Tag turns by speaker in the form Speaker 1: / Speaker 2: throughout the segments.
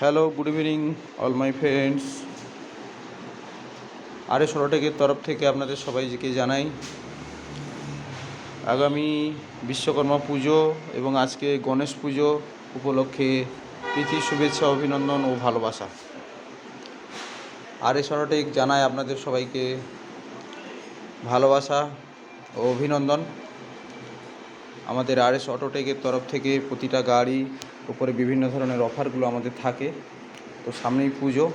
Speaker 1: Hello, good evening all my friends. RS অটোটেকের তরফ থেকে আপনাদের সবাইকে জানাই আগামী বিশ্বকর্মা পুজো এবং আজকে গণেশ পুজো উপলক্ষে প্রীতি শুভেচ্ছা, অভিনন্দন ও ভালোবাসা। আরএস অটোটেক জানায় আপনাদের সবাইকে ভালোবাসা ও অভিনন্দন। আমাদের আরএস অটোটেকের তরফ থেকে প্রতিটা গাড়ি উপরে বিভিন্ন ধরনের অফারগুলো আমাদের থাকে। তো সামনেই পুজো,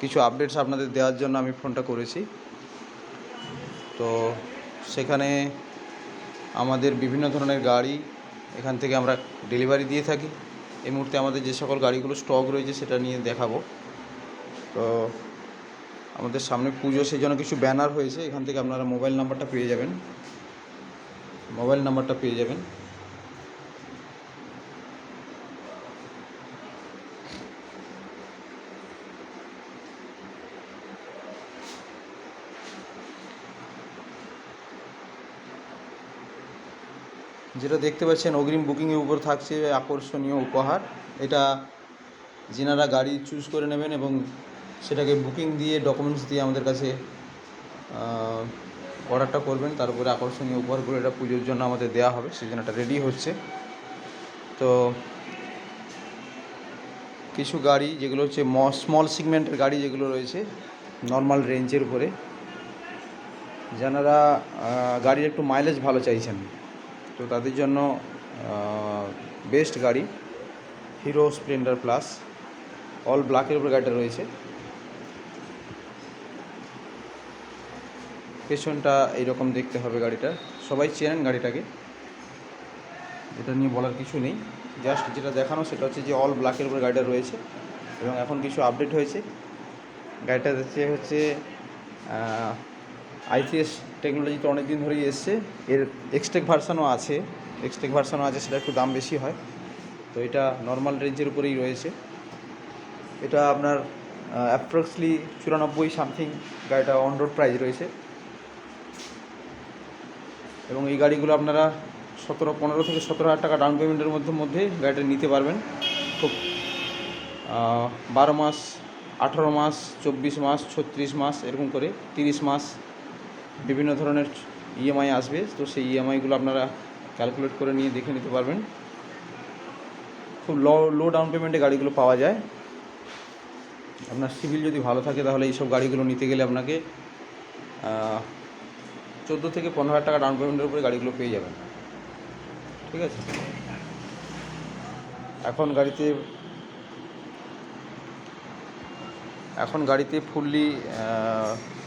Speaker 1: কিছু আপডেটস আপনাদের দেওয়ার জন্য আমি ফোনটা করেছি। তো সেখানে আমাদের বিভিন্ন ধরনের গাড়ি এখান থেকে আমরা ডেলিভারি দিয়ে থাকি। এই মুহূর্তে আমাদের যে সকল গাড়িগুলো স্টক রয়েছে সেটা নিয়ে দেখাবো। তো আমাদের সামনে পুজো, সেই জন্য কিছু ব্যানার হয়েছে, এখান থেকে আপনারা মোবাইল নাম্বারটা পেয়ে যাবেন। যেটা দেখতে পাচ্ছেন অগ্রিম বুকিংয়ের উপর থাকছে আকর্ষণীয় উপহার। এটা যিনারা গাড়ি চুজ করে নেবেন এবং সেটাকে বুকিং দিয়ে ডকুমেন্টস দিয়ে আমাদের কাছে অর্ডারটা করবেন, তারপরে আকর্ষণীয় উপহারগুলো এটা পুজোর জন্য আমাদের দেওয়া হবে, সেই জন্য এটা রেডি হচ্ছে। তো কিছু গাড়ি যেগুলো হচ্ছে স্মল সিগমেন্টের গাড়ি যেগুলো রয়েছে নর্মাল রেঞ্জের উপরে, যারা গাড়ির একটু মাইলেজ ভালো চাইছেন, তো তাদের জন্য বেস্ট গাড়ি হিরো স্প্লেন্ডার প্লাস অল ব্ল্যাকের উপরে গাড়িটা রয়েছে। পেছনটা এইরকম দেখতে হবে গাড়িটা, সবাই চেনেন গাড়িটাকে, এটা নিয়ে বলার কিছু নেই। জাস্ট যেটা দেখানো সেটা হচ্ছে যে অল ব্ল্যাকের উপরে গাড়িটা রয়েছে এবং এখন কিছু আপডেট হয়েছে। গাড়িটা হচ্ছে আইসিএস টেকনোলজি তো অনেক দিন ধরেই এসছে, এর এক্সটেক ভার্সানও আছে, সেটা একটু দাম বেশি হয়। তো এটা নর্মাল রেঞ্জের উপরেই রয়েছে। এটা আপনার অ্যাপ্রক্সলি 94 সামথিং গাড়িটা অন রোড প্রাইস রয়েছে। এবং এই গাড়িগুলো আপনারা 15 থেকে 17,000 টাকা ডাউন পেমেন্টের মধ্যে গাড়িটা নিতে পারবেন। খুব 12 মাস, 18 মাস, 24 মাস, 36 মাস, এরকম করে 30 মাস বিভিন্ন ধরনের ইএমআই আসবে। তো সেই ইএমআইগুলো আপনারা ক্যালকুলেট করে নিয়ে দেখে নিতে পারবেন। খুব লো ডাউন পেমেন্টে গাড়িগুলো পাওয়া যায়। আপনার সিভিল যদি ভালো থাকে তাহলে এইসব গাড়িগুলো নিতে গেলে আপনাকে 14 থেকে 15,000 টাকা ডাউন পেমেন্টের উপরে গাড়িগুলো পেয়ে যাবেন। ঠিক আছে। এখন গাড়িতে ফুললি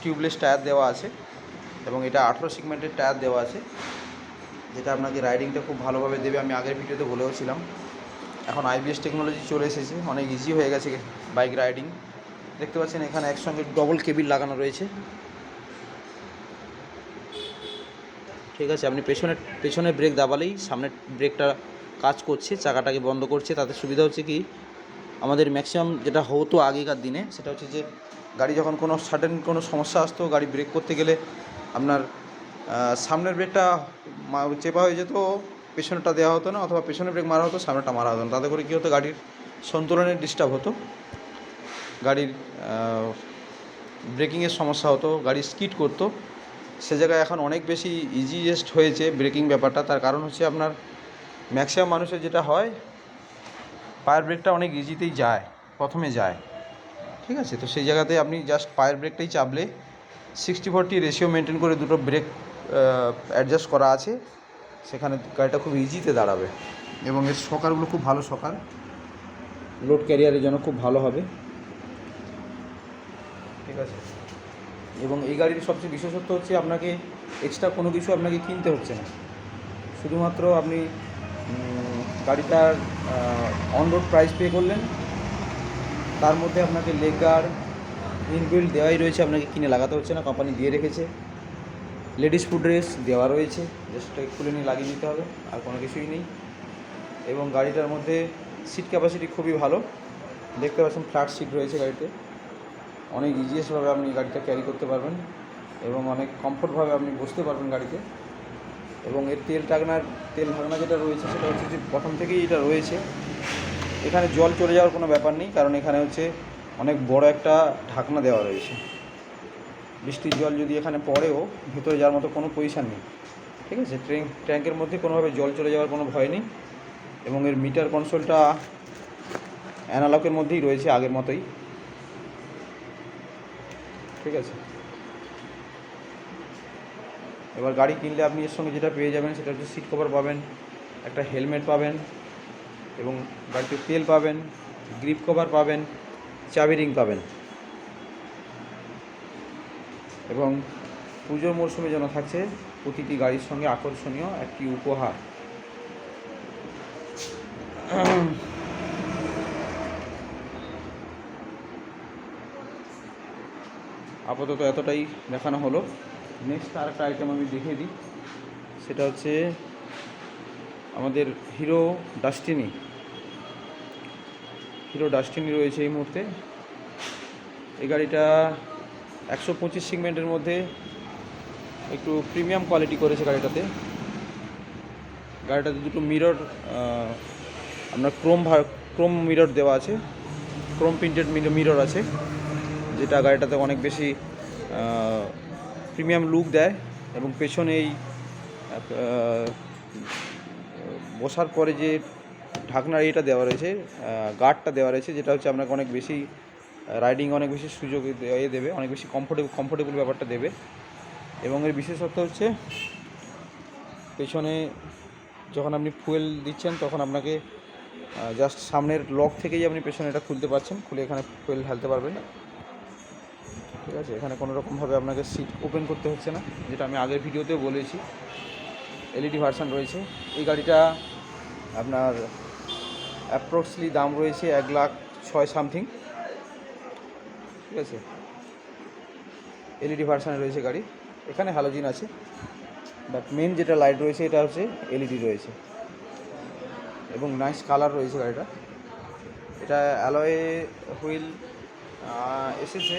Speaker 1: টিউবলেস টায়ার দেওয়া আছে এবং এটা 18 সেগমেন্টের টায়ার দেওয়া আছে, যেটা আপনাকে রাইডিংটা খুব ভালোভাবে দেবে। আমি আগের ভিডিওতে বলেওছিলাম, এখন আইবিএস টেকনোলজি চলে এসেছে, অনেক ইজি হয়ে গেছে বাইক রাইডিং। দেখতে পাচ্ছেন এখানে একসঙ্গে ডবল কেবিল লাগানো রয়েছে। ঠিক আছে, আপনি পেছনে ব্রেক দাবালেই সামনের ব্রেকটা কাজ করছে, চাকাটাকে বন্ধ করছে। তাতে সুবিধা হচ্ছে কি, আমাদের ম্যাক্সিমাম যেটা হতো আগেকার দিনে সেটা হচ্ছে যে গাড়ি যখন কোনো সাডেন কোনো সমস্যা আসতো, গাড়ি ব্রেক করতে গেলে আপনার সামনের ব্রেকটা চেপা হয়ে যেত, পেছনেরটা দেওয়া হতো না, অথবা পেছনের ব্রেক মারা হতো, সামনেটা মারা হতো না। তাতে করে কী হতো, গাড়ির সন্তুলনের ডিস্টার্ব হতো, গাড়ির ব্রেকিংয়ের সমস্যা হতো, গাড়ি স্কিড করতো। সে জায়গায় এখন অনেক বেশি ইজিয়েস্ট হয়েছে ব্রেকিং ব্যাপারটা। তার কারণ হচ্ছে আপনার ম্যাক্সিমাম মানুষের যেটা হয়, পায়ের ব্রেকটা অনেক ইজিতেই প্রথমে যায়। ঠিক আছে, তো সেই জায়গাতে আপনি জাস্ট পায়ের ব্রেকটাই চাপলে 60-40 রেশিও মেনটেন করে দুটো ব্রেক অ্যাডজাস্ট করা আছে, সেখানে গাড়িটা খুব ইজিতে দাঁড়াবে। এবং এর শকারগুলো খুব ভালো শকার, লোড ক্যারিয়ারের জন্য খুব ভালো হবে। ঠিক আছে, এবং এই গাড়ির সবচেয়ে বিশেষত্ব হচ্ছে আপনাকে এক্সট্রা কোনো কিছু আপনাকে কিনতে হচ্ছে না। শুধুমাত্র আপনি গাড়িটার অন রোড প্রাইস পে করলেন, তার মধ্যে আপনাকে লেগ গার্ড ইনবিল্ট দেওয়াই রয়েছে, আপনাকে কিনে লাগাতে হচ্ছে না, কোম্পানি দিয়ে রেখেছে। লেডিস ফুড রেস দেওয়া রয়েছে, জাস্ট খুলে নিয়ে লাগিয়ে নিতে হবে, আর কোনো কিছুই নেই। এবং গাড়িটার মধ্যে সিট ক্যাপাসিটি খুবই ভালো, দেখতে পাচ্ছেন ফ্ল্যাট সিট রয়েছে গাড়িতে। অনেক ইজিয়েস্টভাবে আপনি গাড়িটা ক্যারি করতে পারবেন এবং অনেক কমফোর্টভাবে আপনি বসতে পারবেন গাড়িতে। এবং এর তেল ভাগনা যেটা রয়েছে সেটা হচ্ছে যে প্রথম থেকেই এটা রয়েছে, এখানে জল চলে যাওয়ার কোনো ব্যাপার নেই, কারণ এখানে হচ্ছে অনেক বড় একটা ঢাকনা দেওয়া রয়েছে। বৃষ্টির জল যদি এখানে পড়েও ভেতরে যাওয়ার মতো কোনো পজিশান নেই, ঠিক আছে। ট্যাঙ্কের মধ্যে কোনোভাবে জল চলে যাওয়ার কোনো ভয় নেই। এবং এর মিটার কনসোলটা অ্যানালগের মধ্যেই রয়েছে আগের মতোই, ঠিক আছে। এবার গাড়ি কিনলে আপনি এর সঙ্গে যেটা পেয়ে যাবেন সেটা হচ্ছে সিট কভার পাবেন, একটা হেলমেট পাবেন, এবং গাড়িতে তেল পাবেন, গ্রিপ কভার পাবেন, চাবি রিং পাবেন। এবং পুজোর মরশুমে যেন থাকছে প্রতিটি গাড়ির সঙ্গে আকর্ষণীয় একটি উপহার। আপাতত এতটাই দেখানো হলো। নেক্সট আরেকটা আইটেম আমি দেখিয়ে দিই, সেটা হচ্ছে আমাদের হিরো ডাস্টিনি রয়েছে এই মুহূর্তে। এই গাড়িটা 125 সেগমেন্টের মধ্যে একটু প্রিমিয়াম কোয়ালিটি করেছে গাড়িটাতে। দুটো মিরর আপনার ক্রোম মিরর দেওয়া আছে, ক্রোম প্রিন্টেড মিরর আছে, যেটা গাড়িটাতে অনেক বেশি প্রিমিয়াম লুক দেয়। এবং পেছনে এই বসার পরে যে ঢাকনার এটা দেওয়া রয়েছে, গার্ডটা দেওয়া রয়েছে, যেটা হচ্ছে আপনাকে অনেক বেশি রাইডিং অনেক বেশি সুযোগ দেবে, অনেক বেশি কমফোর্টেবল ব্যাপারটা দেবে। এবং এর বিশেষত্ব হচ্ছে পেছনে যখন আপনি ফুয়েল দিচ্ছেন তখন আপনাকে জাস্ট সামনের লক থেকেই আপনি পেছনে এটা খুলতে পারছেন, খুলে এখানে ফুয়েল ঢালতে পারবেন, ঠিক আছে। এখানে কোনো রকমভাবে আপনাকে সিট ওপেন করতে হচ্ছে না, যেটা আমি আগের ভিডিওতেও বলেছি। এলইডি ভার্সান রয়েছে এই গাড়িটা। আপনার অ্যাপ্রক্সলি দাম রয়েছে 1,06,000 সামথিং, ঠিক আছে। এলইডি ভার্সানে রয়েছে গাড়ি, এখানে হ্যালোজিন আছে, বাট মেন যেটা লাইট রয়েছে এটা হচ্ছে এলইডি রয়েছে। এবং নাইস কালার রয়েছে গাড়িটা। এটা অ্যালয়ে হুইল এসেছে,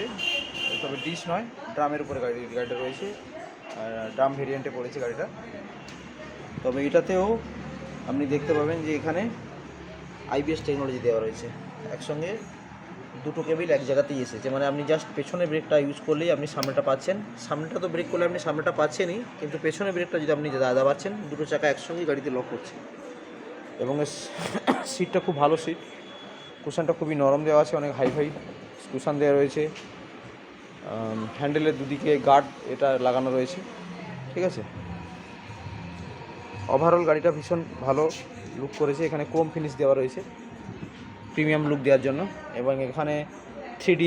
Speaker 1: তবে ডিশ নয়, ড্রামের উপরে গাড়িটা রয়েছে, ড্রাম ভেরিয়েন্টে পড়েছে গাড়িটা। তবে এটাতেও আপনি দেখতে পাবেন যে এখানে আইবিএস টেকনোলজি দেওয়া রয়েছে। একসঙ্গে দুটো কেবিল এক জায়গাতেই এসেছে, মানে আপনি জাস্ট পেছনে ব্রেকটা ইউজ করলেই আপনি সামনেটা পাচ্ছেন। সামনেটা তো ব্রেক করলে আপনি সামনেটা পাচ্ছেনই, কিন্তু পেছনে ব্রেকটা যদি আপনি দাবাচ্ছেন, দুটো চাকা একসঙ্গেই গাড়িতে লক করছে। এবং সিটটা খুব ভালো সিট, কুশনটা খুবই নরম দেওয়া আছে, অনেক হাই কুশন দেওয়া রয়েছে। হ্যান্ডেলের দুদিকে গার্ড এটা লাগানো রয়েছে, ঠিক আছে। ওভারঅল গাড়িটা ভীষণ ভালো লুক করেছে। এখানে ক্রোম ফিনিশ দেওয়া রয়েছে প্রিমিয়াম লুক দেওয়ার জন্য, এবং এখানে 3D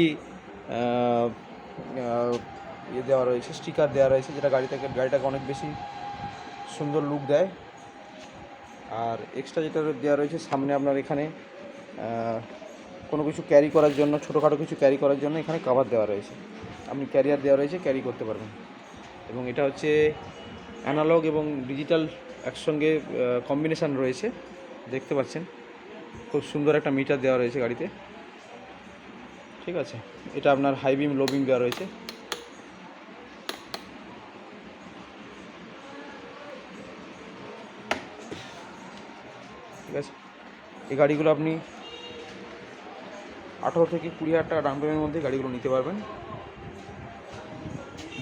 Speaker 1: দেওয়া রয়েছে, স্টিকার দেওয়া রয়েছে, যেটা গাড়িটাকে অনেক বেশি সুন্দর লুক দেয়। আর এক্সট্রা যেটা দেওয়া রয়েছে সামনে আপনার এখানে কোনো কিছু ক্যারি করার জন্য, ছোটোখাটো কিছু ক্যারি করার জন্য এখানে কভার দেওয়া রয়েছে, আপনি ক্যারিয়ার দেওয়া রয়েছে, ক্যারি করতে পারবেন। এবং এটা হচ্ছে অ্যানালগ এবং ডিজিটাল একসঙ্গে কম্বিনেশান রয়েছে, দেখতে পাচ্ছেন। খুব সুন্দর একটা মিটার দেওয়া রয়েছে গাড়িতে, ঠিক আছে। এটা আপনার হাই বিম লো বিম দেওয়া রয়েছে। ঠিক আছে, এই গাড়িগুলো আপনি 18 থেকে 20,000 টাকা ডাউন পেমেন্টের মধ্যে গাড়িগুলো নিতে পারবেন।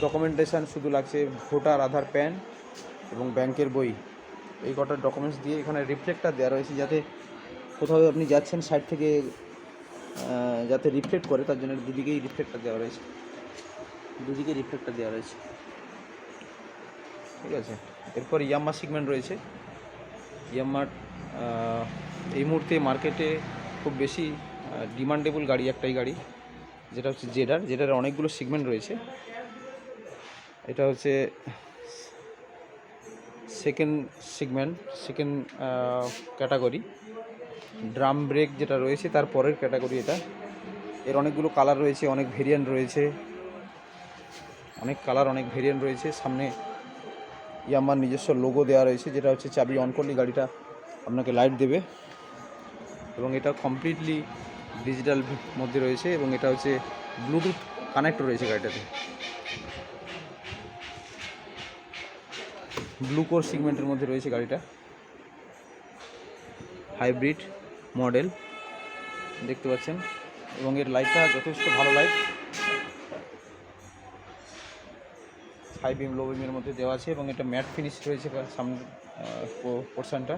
Speaker 1: ডকুমেন্টেশান শুধু লাগছে ভোটার, আধার, প্যান এবং ব্যাংকের বই, এই কটার ডকুমেন্টস দিয়ে এখানে রিফ্লেক্টার দেওয়া রয়েছে, যাতে কোথাও আপনি যাচ্ছেন সাইড থেকে যাতে রিফ্লেক্ট করে, তার জন্য দুদিকেই রিফ্লেক্টার দেওয়া রয়েছে, ঠিক আছে। এরপর ইয়াম্মা সেগমেন্ট রয়েছে। ইয়াম্মার এই মুহূর্তে মার্কেটে খুব বেশি ডিমান্ডেবল গাড়ি একটাই গাড়ি, যেটা হচ্ছে জেডার অনেকগুলো সেগমেন্ট রয়েছে। এটা হচ্ছে সেকেন্ড ক্যাটাগরি। ড্রাম ব্রেক যেটা রয়েছে তার পরের ক্যাটাগরি এটা। এর অনেকগুলো কালার রয়েছে, অনেক ভেরিয়েন্ট রয়েছে, সামনে ইয়ামার নিজস্ব লোগো দেওয়া রয়েছে, যেটা হচ্ছে চাবি অন করলে গাড়িটা আপনাকে লাইট দেবে। এবং এটা কমপ্লিটলি ডিজিটাল মধ্যে রয়েছে, এবং এটা হচ্ছে ব্লুটুথ কানেক্ট রয়েছে গাড়িটাতে। ব্লু কোর সেগমেন্টের মধ্যে রয়েছে গাড়িটা, হাইব্রিড মডেল, দেখতে পাচ্ছেন, এবং এর লাইটটা যথেষ্ট ভালো লাইট, হাই বিম লো বিমের মধ্যে দেওয়া আছে, এবং এটা ম্যাট ফিনিশ রয়েছে সামনের পোর্শনটা,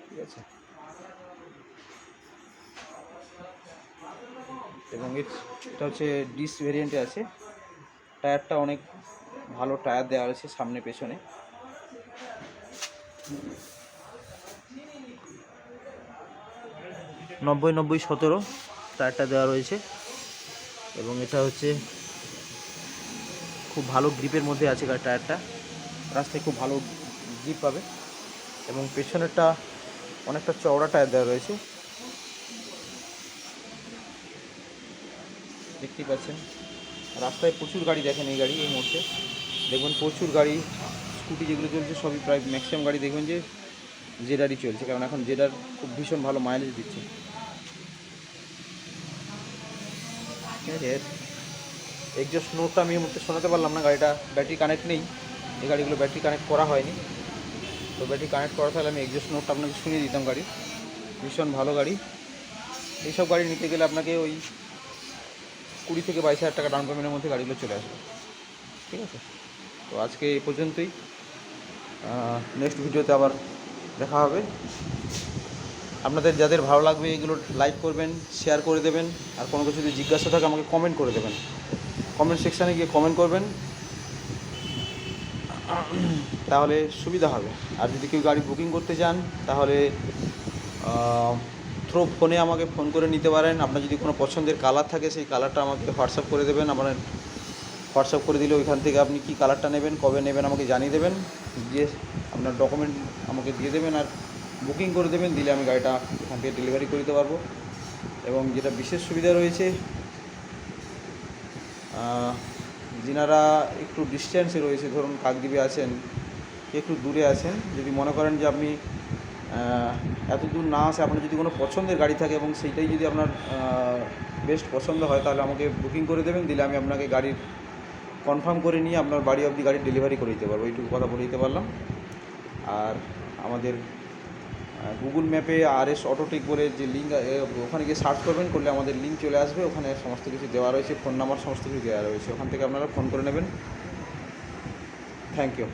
Speaker 1: ঠিক আছে। এবং এটা হচ্ছে ডিস ভেরিয়েন্টে আছে। টায়ারটা অনেক ভালো টায়ার দেওয়া রয়েছে সামনে পেছনে। 90-90-17 টায়ারটা দেওয়া রয়েছে, এবং এটা হচ্ছে খুব ভালো গ্রিপের মধ্যে আছে টায়ারটা, রাস্তায় খুব ভালো গ্রিপ পাবে। এবং পেছনেরটা অনেকটা চওড়া টায়ার দেওয়া রয়েছে, দেখতেই পাচ্ছেন। রাস্তায় প্রচুর গাড়ি দেখেন, এই গাড়ি এই মুহূর্তে দেখবেন প্রচুর গাড়ি, স্কুটি যেগুলো চলছে সবই প্রায় ম্যাক্সিমাম গাড়ি দেখবেন যে জেডারই চলছে, কারণ এখন জেডার খুব ভীষণ ভালো মাইলেজ দিচ্ছে, ঠিক আছে। এক্সজস্ট নোটটা আমি এই মুহূর্তে শোনাতে পারলাম না, গাড়িটা ব্যাটারি কানেক্ট নেই, এই গাড়িগুলো ব্যাটারি কানেক্ট করা হয়নি, তো ব্যাটারি কানেক্ট করা তাহলে আমি এক্সজস্ট নোটটা আপনাকে শুনিয়ে দিতাম। গাড়ি ভীষণ ভালো গাড়ি। এইসব গাড়ি নিতে গেলে আপনাকে ওই 20,000-22,000 টাকা ডাউন পেমেন্টের মধ্যে গাড়িগুলো চলে আসবে, ঠিক আছে। তো আজকে এই পর্যন্তই, নেক্সট ভিডিওতে আবার দেখা হবে। আপনাদের যাদের ভালো লাগবে এগুলো লাইক করবেন, শেয়ার করে দেবেন, আর কোনো কিছু যদি জিজ্ঞাসা থাকে আমাকে কমেন্ট করে দেবেন, কমেন্ট সেকশানে গিয়ে কমেন্ট করবেন, তাহলে সুবিধা হবে। আর যদি কেউ গাড়ি বুকিং করতে চান তাহলে থ্রু ফোনে আমাকে ফোন করে নিতে পারেন। আপনার যদি কোনো পছন্দের কালার থাকে সেই কালারটা আমাকে হোয়াটসঅ্যাপ করে দেবেন। আপনার হোয়াটসঅ্যাপ করে দিলে ওইখান থেকে আপনি কী কালারটা নেবেন, কবে নেবেন আমাকে জানিয়ে দেবেন, দিয়ে আপনার ডকুমেন্ট আমাকে দিয়ে দেবেন আর বুকিং করে দেবেন, দিলে আমি গাড়িটা এখান থেকে ডেলিভারি করে দিতে পারবো। এবং যেটা বিশেষ সুবিধা রয়েছে, যিনারা একটু ডিস্টেন্সে রয়েছে, ধরুন কাকদ্বীপে আছেন, একটু দূরে আছেন, যদি মনে করেন যে আপনি এত দূর না আসে, আপনার যদি কোনো পছন্দের গাড়ি থাকে এবং সেইটাই যদি আপনার বেস্ট পছন্দ হয়, তাহলে আমাকে বুকিং করে দেবেন, দিলে আমি আপনাকে গাড়ির কনফার্ম করে নিয়ে আপনার বাড়ি অবধি গাড়ি ডেলিভারি করে দিতে পারবো। এইটুকু কথা বলে দিতে পারলাম। আর আমাদের গুগল ম্যাপে RS অটোটেক বলে যে লিঙ্ক, ওখানে গিয়ে সার্চ করবেন, করলে আমাদের লিঙ্ক চলে আসবে, ওখানে সমস্ত কিছু দেওয়া রয়েছে, ফোন নাম্বার সমস্ত কিছু দেওয়া রয়েছে, ওখান থেকে আপনারা ফোন করে নেবেন। Thank you.